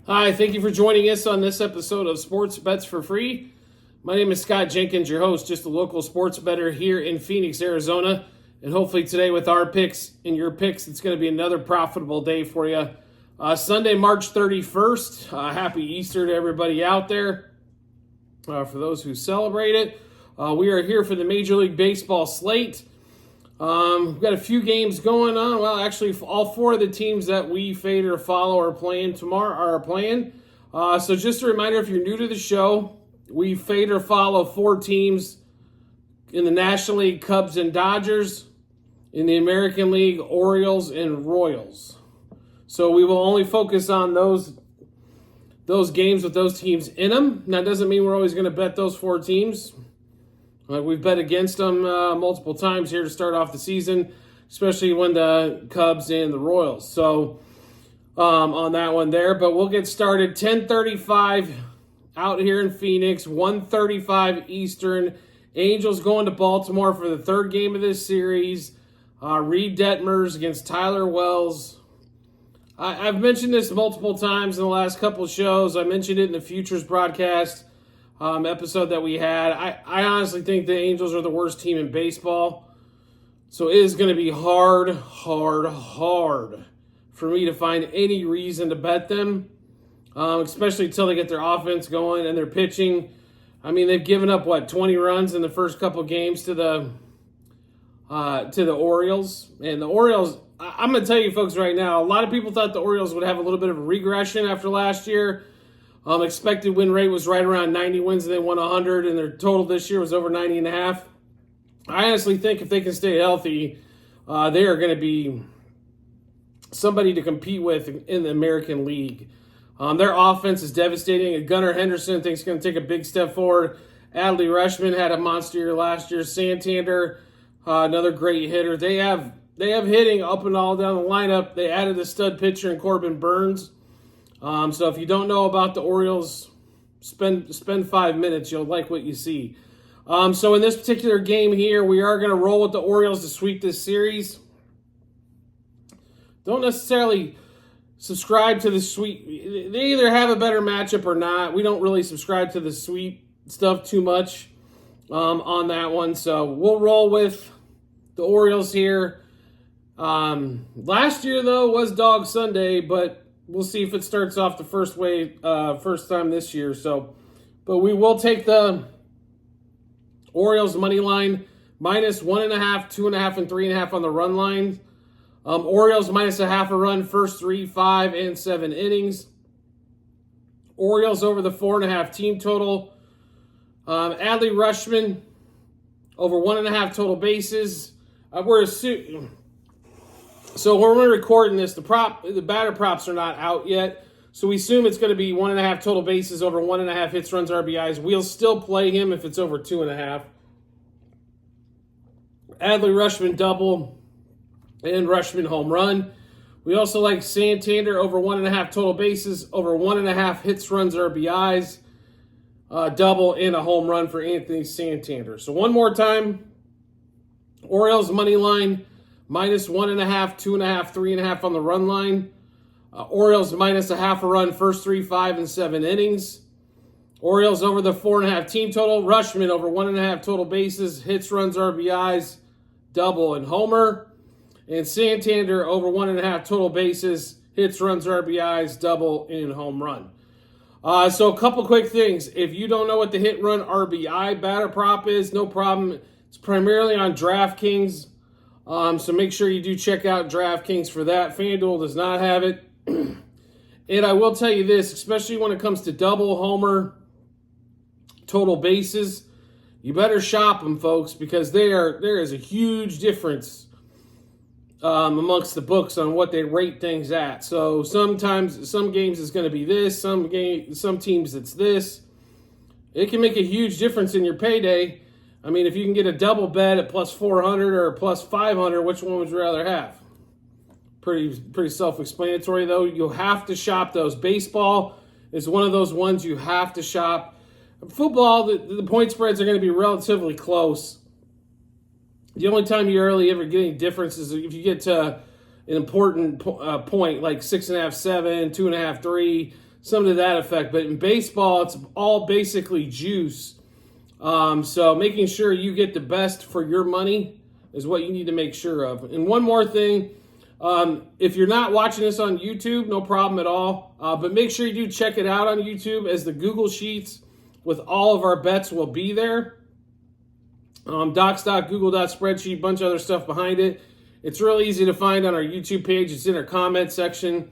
Hi, thank you for joining us on this episode of Sports Bets for Free. My name is Scott Jenkins, your host, just a local sports bettor here in Phoenix, Arizona. And hopefully today with our picks and your picks, it's going to be another profitable day for you. Sunday, March 31st. Happy Easter to everybody out there. For those who celebrate it, we are here for the Major League Baseball slate. We've got a few games going on. Well, actually, all four of the teams that we fade or follow are playing tomorrow. So just a reminder, if you're new to the show, we fade or follow four teams in the National League: Cubs and Dodgers. In the American League, Orioles and Royals. So we will only focus on those games with those teams in them. Now, that doesn't mean we're always going to bet those four teams. We've bet against them multiple times here to start off the season, especially when the Cubs and the Royals. So on that one there, but we'll get started. 10:35 out here in Phoenix, 1:35 Eastern. Angels going to Baltimore for the third game of this series. Reed Detmers against Tyler Wells. I've mentioned this multiple times in the last couple of shows. I mentioned it in the Futures broadcast episode that we had. I honestly think the Angels are the worst team in baseball. So it is going to be hard for me to find any reason to bet them, especially until they get their offense going and their pitching. I mean, they've given up, 20 runs in the first couple games to the Orioles. And the Orioles, I'm going to tell you folks right now, a lot of people thought the Orioles would have a little bit of a regression after last year. Expected win rate was right around 90 wins, and they won 100, and their total this year was over 90 and a half. I honestly think if they can stay healthy, they are going to be somebody to compete with in the American League. Their offense is devastating. Gunnar Henderson thinks he's going to take a big step forward. Adley Rutschman had a monster year last year. Santander, another great hitter. They have hitting up and all down the lineup. They added a stud pitcher in Corbin Burns. So if you don't know about the Orioles, spend 5 minutes. You'll like what you see. So in this particular game here, we are going to roll with the Orioles to sweep this series. Don't necessarily subscribe to the sweep. They either have a better matchup or not. We don't really subscribe to the sweep stuff too much on that one. So we'll roll with the Orioles here. Last year, though, was Dog Sunday, but we'll see if it starts off the first time this year. But we will take the Orioles money line minus 1.5, 2.5, and 3.5 on the run line. Orioles minus a half a run first 3, 5, and 7 innings. Orioles over the 4.5 team total. Adley Rutschman over 1.5 total bases. So when we're recording this, the batter props are not out yet. So we assume it's going to be 1.5 total bases over 1.5 hits, runs, RBIs. We'll still play him if it's over 2.5. Adley Rutschman double and Rutschman home run. We also like Santander over 1.5 total bases, over 1.5 hits, runs, RBIs, double and a home run for Anthony Santander. So one more time, Orioles money line, minus 1.5, 2.5, 3.5 on the run line. Orioles minus a half a run, first 3, 5, and 7 innings. Orioles over the 4.5 team total. Rutschman over 1.5 total bases, hits, runs, RBIs, double, and homer. And Santander over 1.5 total bases, hits, runs, RBIs, double, and home run. So a couple quick things. If you don't know what the hit, run, RBI batter prop is, no problem. It's primarily on DraftKings. So make sure you do check out DraftKings for that. FanDuel does not have it. And I will tell you this, especially when it comes to double, homer, total bases, you better shop them, folks, because there is a huge difference amongst the books on what they rate things at. So sometimes, some games it's going to be this, some teams it's this. It can make a huge difference in your payday. I mean, if you can get a double bet at plus 400 or plus 500, which one would you rather have? Pretty self-explanatory, though. You'll have to shop those. Baseball is one of those ones you have to shop. Football, the point spreads are going to be relatively close. The only time you really ever get any difference is if you get to an important point, like 6.5, 7, 2.5, 3. something to that effect. But in baseball, it's all basically juice. So making sure you get the best for your money is what you need to make sure of. And one more thing, if you're not watching this on YouTube, no problem at all. But make sure you do check it out on YouTube, as the Google Sheets with all of our bets will be there. Docs.google.spreadsheet, bunch of other stuff behind it. It's real easy to find on our YouTube page. It's in our comment section.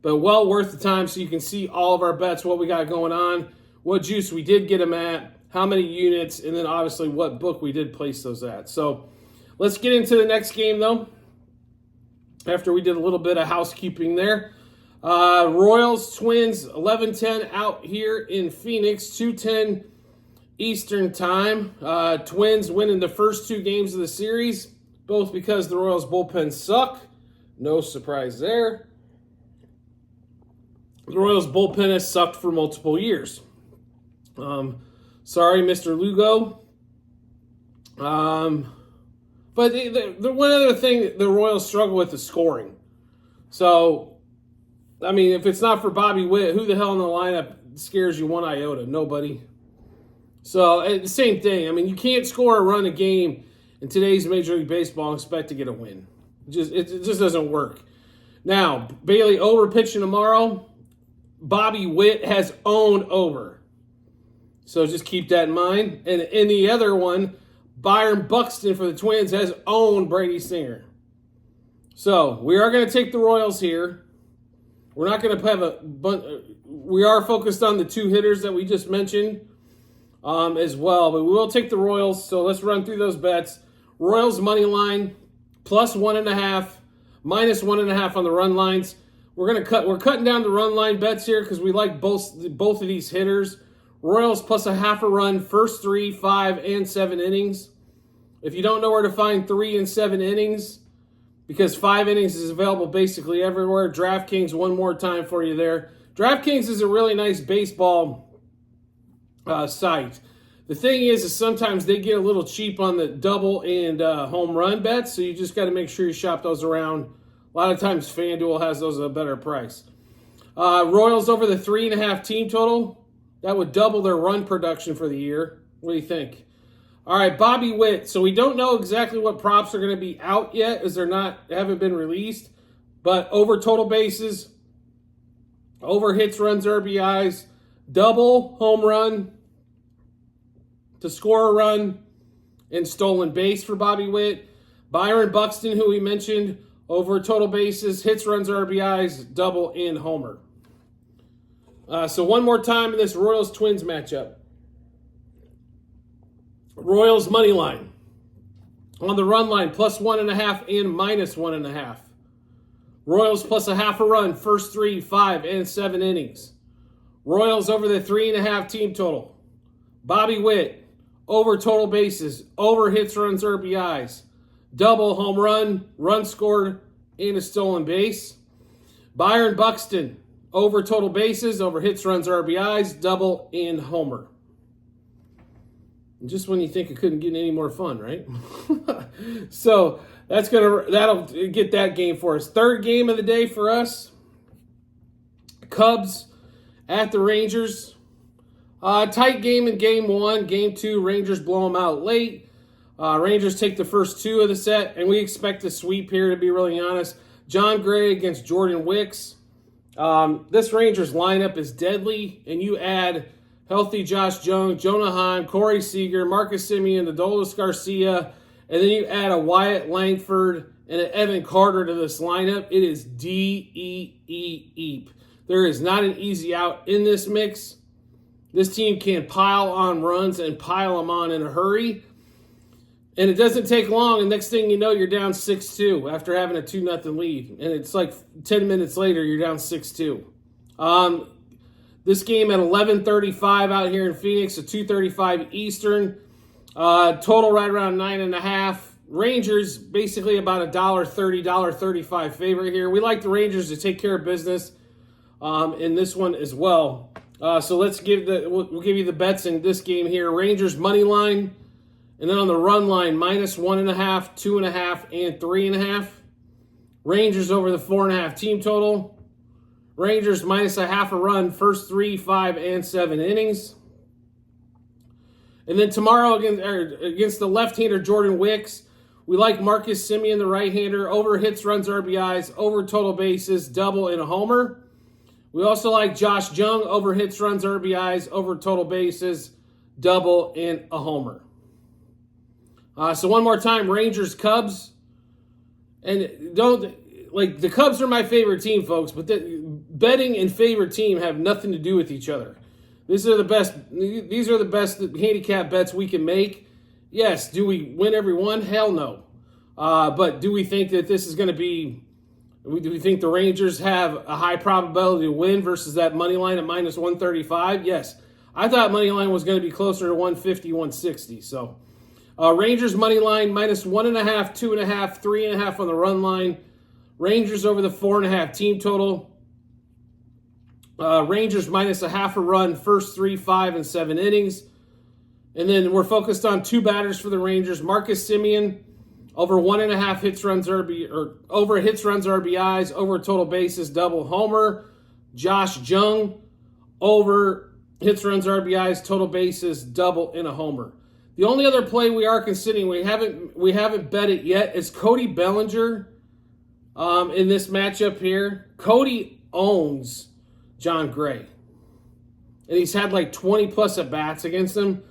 But well worth the time so you can see all of our bets, what we got going on, what juice we did get them at, how many units, and then obviously what book we did place those at. So let's get into the next game, though, after we did a little bit of housekeeping there. Royals, Twins, 11:10 out here in Phoenix, 2:10 Eastern time. Twins winning the first two games of the series, both because the Royals bullpen suck. No surprise there. The Royals bullpen has sucked for multiple years. Sorry, Mr. Lugo. But the one other thing the Royals struggle with is scoring. So, I mean, if it's not for Bobby Witt, who the hell in the lineup scares you one iota? Nobody. So, the same thing. I mean, you can't score a run a game in today's Major League Baseball and expect to get a win. It just doesn't work. Now, Bailey over pitching tomorrow. Bobby Witt has owned over. So just keep that in mind. And in the other one, Byron Buxton for the Twins has owned Brady Singer. So we are going to take the Royals here. We're not going to have a bunch. We are focused on the two hitters that we just mentioned as well. But we will take the Royals. So let's run through those bets. Royals money line, plus 1.5, minus 1.5 on the run lines. We're cutting down the run line bets here because we like both of these hitters. Royals plus a half a run, first 3, 5, and 7 innings. If you don't know where to find 3 and 7 innings, because 5 innings is available basically everywhere, DraftKings, one more time for you there. DraftKings is a really nice baseball site. The thing is sometimes they get a little cheap on the double and home run bets, so you just got to make sure you shop those around. A lot of times FanDuel has those at a better price. Royals over the 3.5 team total. That would double their run production for the year. What do you think? All right, Bobby Witt. So we don't know exactly what props are going to be out yet, as haven't been released. But over total bases, over hits, runs, RBIs, double, home run, to score a run, and stolen base for Bobby Witt. Byron Buxton, who we mentioned, over total bases, hits, runs, RBIs, double, and homer. So one more time in this Royals-Twins matchup. Royals money line. On the run line, plus 1.5 and minus 1.5. Royals plus a half a run, first 3, 5, and 7 innings. Royals over the 3.5 team total. Bobby Witt, over total bases, over hits, runs, RBIs, double, home run, run scored, and a stolen base. Byron Buxton, over total bases, over hits, runs, RBIs, double, and homer. Just when you think it couldn't get any more fun, right? So that'll get that game for us. Third game of the day for us. Cubs at the Rangers. Tight game in game 1. Game 2, Rangers blow them out late. Rangers take the first 2 of the set, and we expect a sweep here, to be really honest. John Gray against Jordan Wicks. This Rangers lineup is deadly, and you add healthy Josh Jones, Jonah Heim, Corey Seager, Marcus Semien, Adolis Garcia, and then you add a Wyatt Langford and an Evan Carter to this lineup. It is D-E-E-Eep. There is not an easy out in this mix. This team can pile on runs and pile them on in a hurry. And it doesn't take long, and next thing you know, you're down 6-2 after having a 2-0 lead. And it's like 10 minutes later, you're down 6-2. This game at 11:35 out here in Phoenix, at 2:35 Eastern. Total right around 9.5. Rangers basically about a $1.30, $1.35 favorite here. We like the Rangers to take care of business in this one as well. So we'll give you the bets in this game here. Rangers money line, and then on the run line, minus 1.5, 2.5, and 3.5. Rangers over the 4.5 team total. Rangers minus a half a run, first 3, 5, and 7 innings. And then tomorrow against the left-hander Jordan Wicks, we like Marcus Semien, the right-hander, over hits, runs, RBIs, over total bases, double, and a homer. We also like Josh Jung, over hits, runs, RBIs, over total bases, double, and a homer. So one more time, Rangers, Cubs. And the Cubs are my favorite team, folks, but betting and favorite team have nothing to do with each other. These are the best handicap bets we can make. Yes, do we win every one? Hell no. But do we think that this is going to be, do we think the Rangers have a high probability to win versus that money line at minus 135? Yes. I thought money line was going to be closer to 150, 160. So Rangers money line minus 1.5, 2.5, 3.5 on the run line. Rangers over the 4.5 team total. Rangers minus a half a run, first 3, 5, and 7 innings. And then we're focused on 2 batters for the Rangers. Marcus Semien, over 1.5 hits, runs, over hits, runs, RBIs, over total bases, double, homer. Josh Jung, over hits, runs, RBIs, total bases, double, and a homer. The only other play we are considering, we haven't bet it yet, is Cody Bellinger in this matchup here. Cody owns John Gray. And he's had like 20 plus at-bats against him.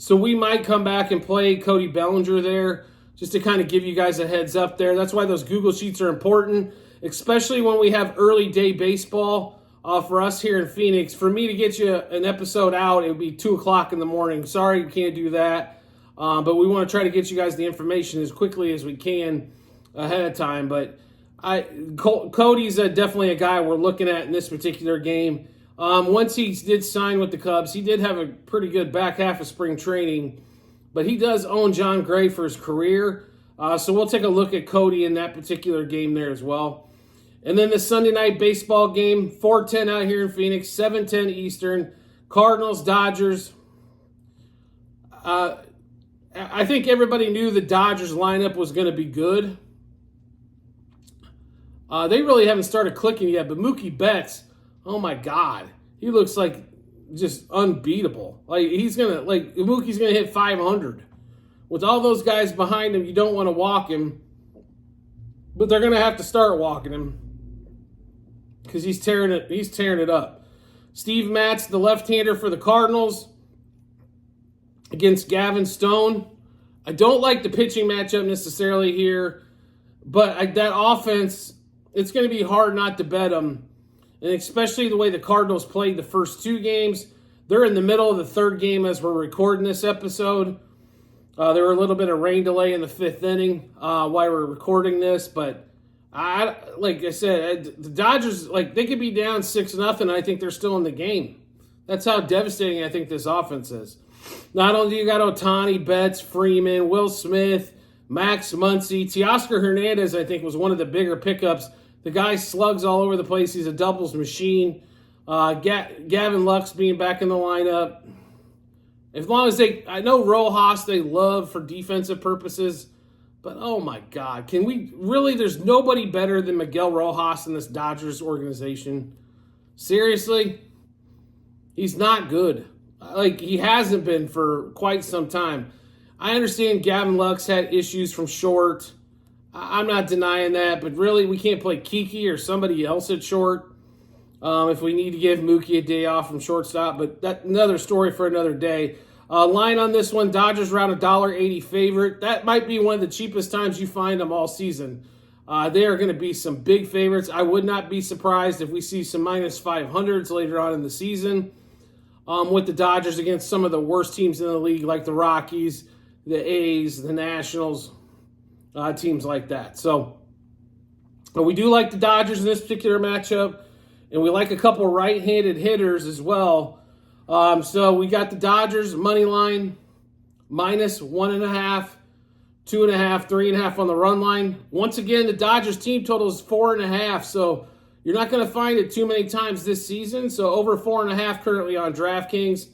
So we might come back and play Cody Bellinger there just to kind of give you guys a heads up there. That's why those Google Sheets are important, especially when we have early day baseball for us here in Phoenix. For me to get you an episode out, it would be 2 o'clock in the morning. Sorry, you can't do that. But we want to try to get you guys the information as quickly as we can ahead of time. But Cody's definitely a guy we're looking at in this particular game. Once he did sign with the Cubs, he did have a pretty good back half of spring training, but he does own John Gray for his career. So we'll take a look at Cody in that particular game there as well. And then the Sunday night baseball game, 4:10 out here in Phoenix, 7:10 Eastern, Cardinals, Dodgers. I think everybody knew the Dodgers lineup was going to be good. They really haven't started clicking yet, but Mookie Betts, oh my God, he looks like just unbeatable. Mookie's gonna hit 500. With all those guys behind him, you don't want to walk him, but they're gonna have to start walking him because he's tearing it up. Steve Matz, the left-hander for the Cardinals, against Gavin Stone. I don't like the pitching matchup necessarily here, but that offense, it's going to be hard not to bet them. And especially the way the Cardinals played the first 2 games. They're in the middle of the 3rd game as we're recording this episode. There were a little bit of rain delay in the 5th inning while we're recording this. But like I said, the Dodgers, they could be down 6-0. And I think they're still in the game. That's how devastating I think this offense is. Not only do you got Ohtani, Betts, Freeman, Will Smith, Max Muncy, Teoscar Hernandez, I think, was one of the bigger pickups. The guy slugs all over the place. He's a doubles machine. Gavin Lux being back in the lineup. As long as I know Rojas they love for defensive purposes, but oh my God, can we really, there's nobody better than Miguel Rojas in this Dodgers organization. Seriously? He's not good. He hasn't been for quite some time. I understand Gavin Lux had issues from short. I'm not denying that, but really we can't play Kiki or somebody else at short if we need to give Mookie a day off from shortstop, but that's another story for another day. Line on this one, Dodgers around $1.80 favorite. That might be one of the cheapest times you find them all season. They are going to be some big favorites. I would not be surprised if we see some minus 500s later on in the season with the Dodgers against some of the worst teams in the league, like the Rockies, the A's, the Nationals, teams like that. So we do like the Dodgers in this particular matchup, and we like a couple right-handed hitters as well. So we got the Dodgers money line, minus 1.5, 2.5, 3.5 on the run line. Once again, the Dodgers team total is 4.5, so you're not going to find it too many times this season. So over 4.5 currently on DraftKings,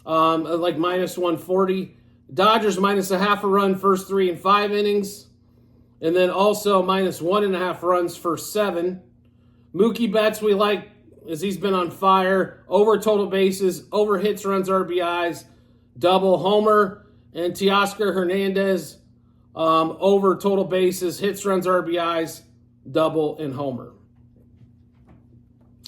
like minus 140. Dodgers minus a half a run first 3 and 5 innings. And then also minus 1.5 runs first 7. Mookie Betts, we like as he's been on fire. Over total bases, over hits, runs, RBIs, double, homer. And Teoscar Hernandez, over total bases, hits, runs, RBIs, double, and homer.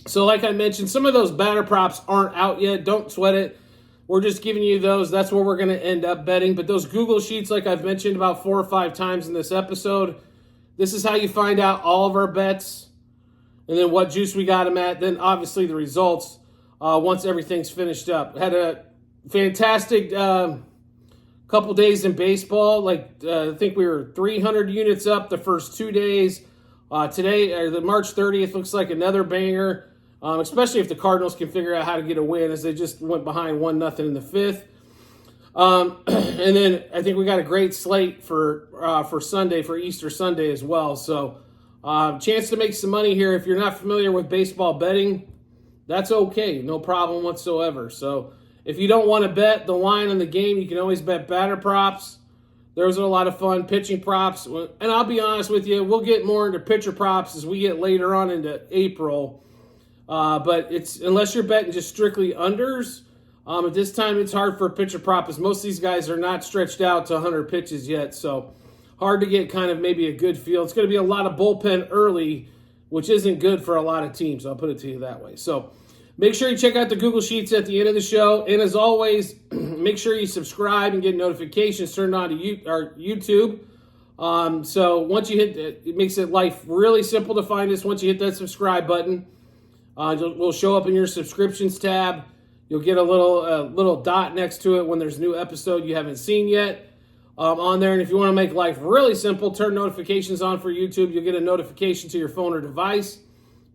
So like I mentioned, some of those batter props aren't out yet. Don't sweat it. We're just giving you those. That's where we're going to end up betting. But those Google Sheets, like I've mentioned about 4 or 5 times in this episode, this is how you find out all of our bets and then what juice we got them at. Then obviously the results once everything's finished up. Had a fantastic couple days in baseball. I think we were 300 units up the first 2 days. Today, the March 30th, looks like another banger. Especially if the Cardinals can figure out how to get a win, as they just went behind 1-0 in the 5th. And then I think we got a great slate for Sunday, for Easter Sunday as well. So chance to make some money here. If you're not familiar with baseball betting, that's okay. No problem whatsoever. So if you don't want to bet the line on the game, you can always bet batter props. Those are a lot of fun. Pitching props. And I'll be honest with you, we'll get more into pitcher props as we get later on into April. But it's unless you're betting just strictly unders, at this time it's hard for a pitcher prop, as most of these guys are not stretched out to 100 pitches yet. So hard to get kind of maybe a good feel. It's going to be a lot of bullpen early, which isn't good for a lot of teams. I'll put it to you that way. So make sure you check out the Google Sheets at the end of the show. And as always, make sure you subscribe and get notifications turned on to our YouTube. So once you hit it makes it life really simple to find us. Once you hit that subscribe button, we'll show up in your subscriptions tab. You'll get a little dot next to it when there's a new episode you haven't seen yet on there. And if you want to make life really simple, turn notifications on for YouTube. You'll get a notification to your phone or device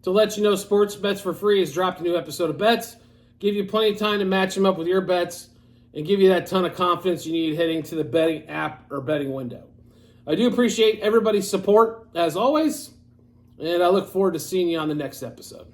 to let you know Sports Bets for Free has dropped a new episode of bets. Give you plenty of time to match them up with your bets and give you that ton of confidence you need heading to the betting app or betting window. I do appreciate everybody's support, as always, and I look forward to seeing you on the next episode.